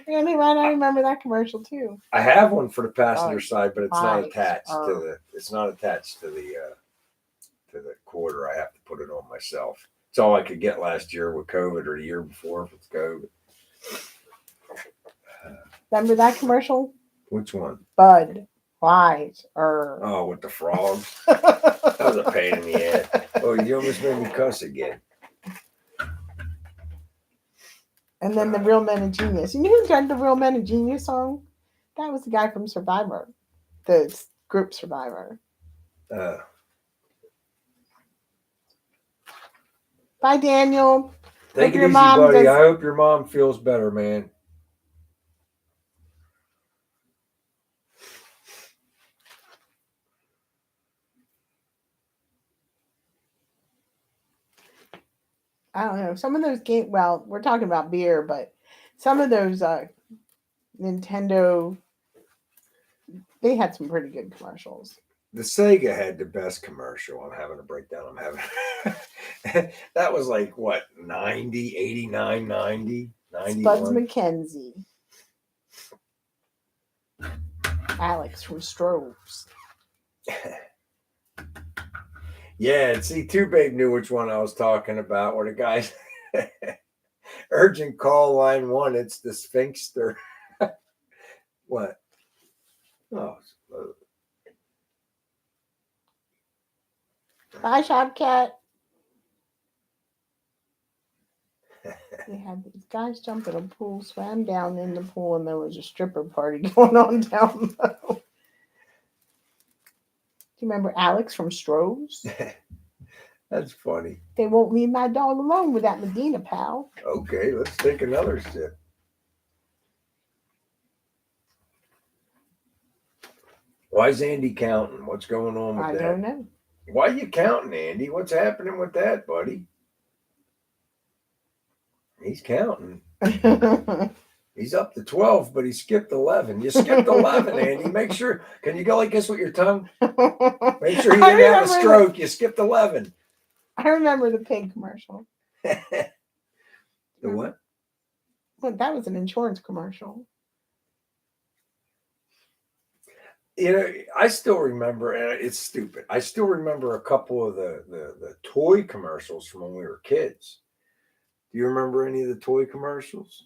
Really, right? I remember that commercial too. I have one for the passenger side, but it's not nice. attached to the. It's not attached to the quarter. I have to put it on myself. It's all I could get last year with COVID, or the year before with COVID. Remember that commercial? Which one? Bud Wise. Oh, with the frogs. That was a pain in the ass. Oh, you almost made me cuss again. And then the Real Men of Genius. You know who did the Real Men of Genius song? That was the guy from Survivor, the group Survivor. Bye, Daniel. Take it easy, buddy. I hope your mom feels better, man. I don't know. Some of those games, well, we're talking about beer, but some of those Nintendo, they had some pretty good commercials. The Sega had the best commercial. I'm having a breakdown. I'm having that was like what, 90, 89, 90, 91. Spuds McKenzie. Alex from Stroves. Yeah, and see, Two Babe knew which one I was talking about, where the guys urgent call line 1, it's the Sphinxter. What? Oh, Bye, Shopcat. They had these guys jump in a pool, swam down in the pool, and there was a stripper party going on down below. Do you remember Alex from Stroves? That's funny. They won't leave my dog alone with that Medina pal. Okay, let's take another sip. Why is Andy counting? What's going on with that? I don't know. Why are you counting, Andy? What's happening with that, buddy? He's counting. He's up to 12, but he skipped 11. You skipped 11, Andy. Make sure. Can you go like this with your tongue? Make sure he didn't have a stroke. You skipped 11. I remember the pig commercial. The what? Well, that was an insurance commercial. You know, I still remember, and it's stupid. I still remember a couple of the toy commercials from when we were kids. Do you remember any of the toy commercials?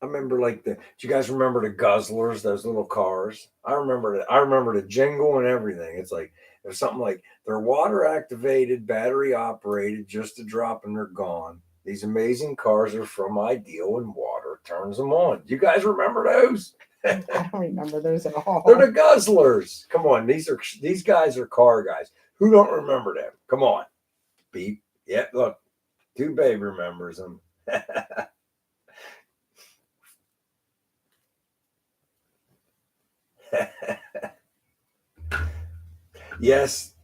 I remember do you guys remember the Guzzlers, those little cars? I remember the jingle and everything. It's like there's something like they're water activated, battery operated, just a drop and they're gone. These amazing cars are from Ideal and water turns them on. Do you guys remember those? I don't remember those at all. They're the Guzzlers. Come on, these guys are car guys. Who don't remember them? Come on. Beep. Yeah, look. Two Babe remembers them. Yes,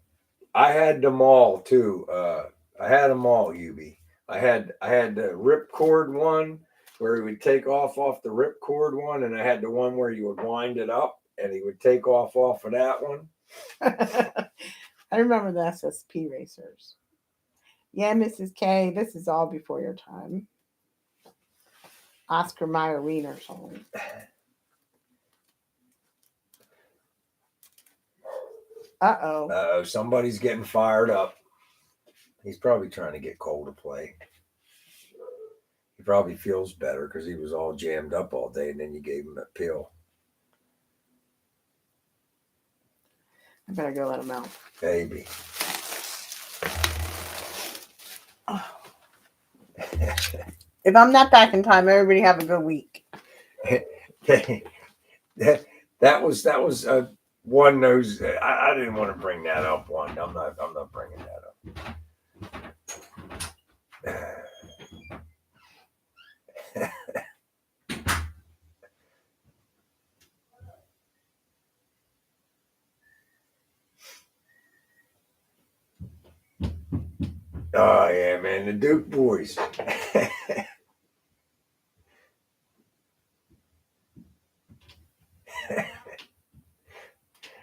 I had them all too. I had them all, Hubie. I had the ripcord one where he would take off the ripcord one, and I had the one where you would wind it up and he would take off of that one. I remember the SSP racers. Yeah, Mrs. K, this is all before your time. Oscar Mayer Wiener song. Uh-oh, somebody's getting fired up. He's probably trying to get Cole to play. He probably feels better because he was all jammed up all day, and then you gave him a pill. I better go let him out. Baby. Oh. If I'm not back in time, everybody have a good week. that was one knows. I didn't want to bring that up. One, I'm not bringing that up. Oh yeah, man, the Duke boys.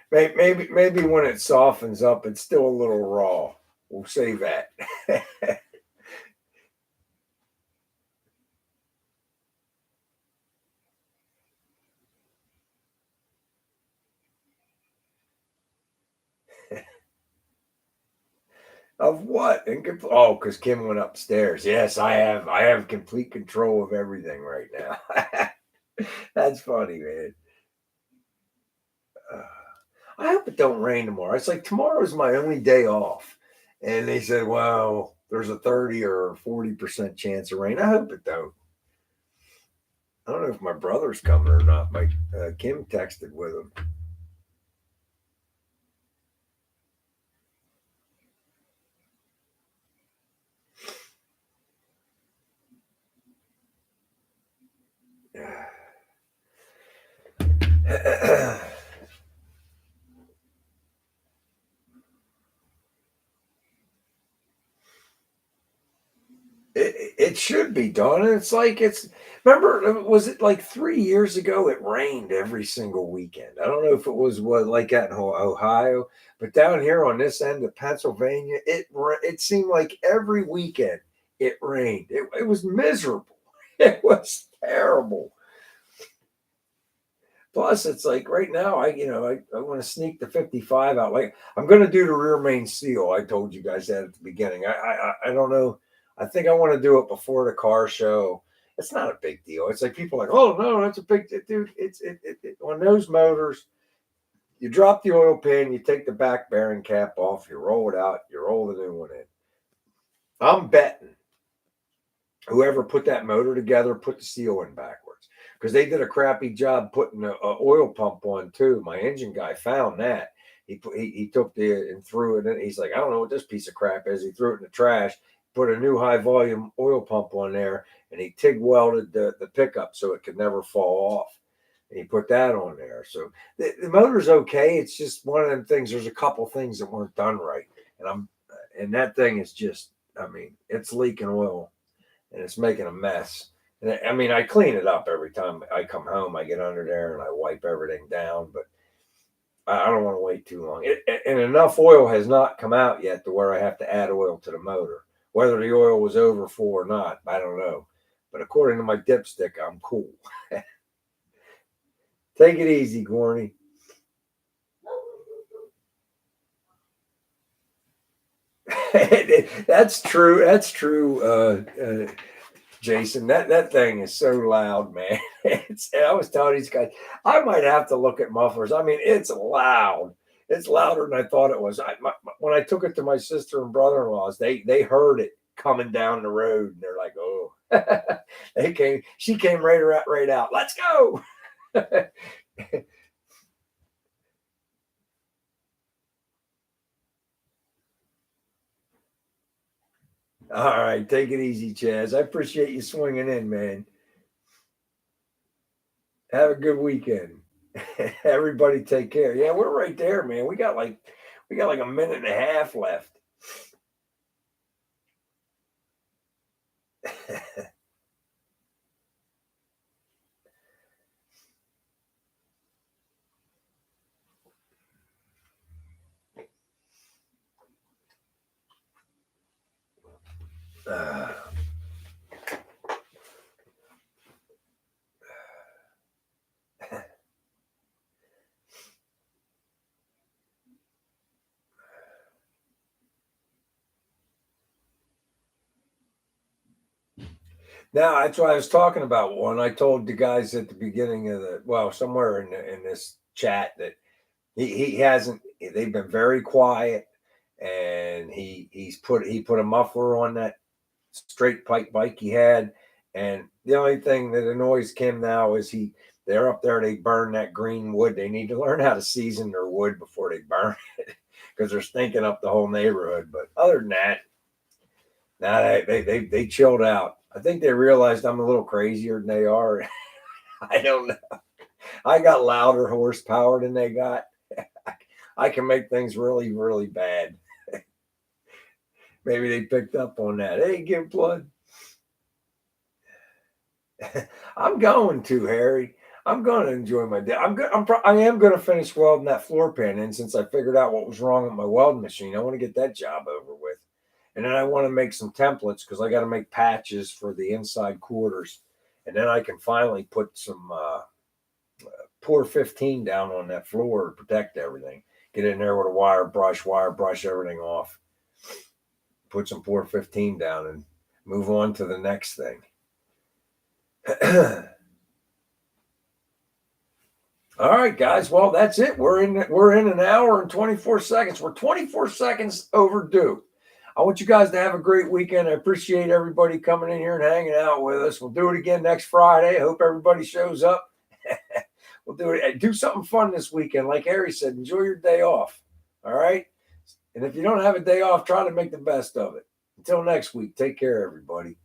Maybe when it softens up, it's still a little raw. We'll say that. Of what? Oh, because Kim went upstairs. Yes, I have. I have complete control of everything right now. That's funny, man. Uh, I hope it don't rain tomorrow. It's like tomorrow's my only day off, and they said, "Well, there's a 30 or 40% chance of rain." I hope it don't. I don't know if my brother's coming or not. My Kim texted with him. It should be done. It's like it's. Remember, was it like 3 years ago? It rained every single weekend. I don't know if it was what like that in Ohio, but down here on this end of Pennsylvania, it seemed like every weekend it rained. It was miserable. It was terrible. Plus, it's like right now, I want to sneak the 55 out. Like I'm going to do the rear main seal. I told you guys that at the beginning. I don't know. I think I want to do it before the car show. It's not a big deal. It's like people are like, oh no, that's a big dude. On those motors. You drop the oil pan, you take the back bearing cap off, you roll it out, you roll the new one in. I'm betting whoever put that motor together put the seal in backwards because they did a crappy job putting a oil pump on too. My engine guy found that. He took the and threw it in. He's like, I don't know what this piece of crap is. He threw it in the trash, put a new high volume oil pump on there, and he TIG welded the pickup so it could never fall off. And he put that on there. So the motor's okay. It's just one of them things. There's a couple things that weren't done right. And that thing is just, I mean, it's leaking oil and it's making a mess. And I mean, I clean it up every time I come home. I get under there and I wipe everything down, but I don't want to wait too long. And enough oil has not come out yet to where I have to add oil to the motor. Whether the oil was over full or not, I don't know. But according to my dipstick, I'm cool. Take it easy, Gorney. That's true. That's true. Jason, that thing is so loud, man. I was telling these guys, I might have to look at mufflers. I mean, it's loud. It's louder than I thought it was. When I took it to my sister and brother-in-laws, they heard it coming down the road, and they're like, "Oh!" they came. She came right out. Let's go. All right, take it easy, Chaz. I appreciate you swinging in, man. Have a good weekend. Everybody take care. Yeah, we're right there, man. We got like a minute and a half left. Uh, now that's what I was talking about. One, I told the guys at the beginning of somewhere in this chat that he hasn't. They've been very quiet, and he put a muffler on that straight pipe bike he had. And the only thing that annoys Kim now is they're up there, they burn that green wood. They need to learn how to season their wood before they burn it because they're stinking up the whole neighborhood. But other than that, now they chilled out. I think they realized I'm a little crazier than they are. I don't know. I got louder horsepower than they got. I can make things really, really bad. Maybe they picked up on that. Hey, give blood. I'm going to, Harry. I'm going to enjoy my day. I am going to finish welding that floor pan in since I figured out what was wrong with my welding machine. I want to get that job over with. And then I want to make some templates because I got to make patches for the inside quarters. And then I can finally put some pour 15 down on that floor to protect everything. Get in there with a wire brush everything off. Put some pour 15 down and move on to the next thing. All right, guys. Well, that's it. We're in an hour and 24 seconds. We're 24 seconds overdue. I want you guys to have a great weekend. I appreciate everybody coming in here and hanging out with us. We'll do it again next Friday. I hope everybody shows up. We'll do something fun this weekend. Like Harry said, enjoy your day off. All right. And if you don't have a day off, try to make the best of it. Until next week, take care, everybody.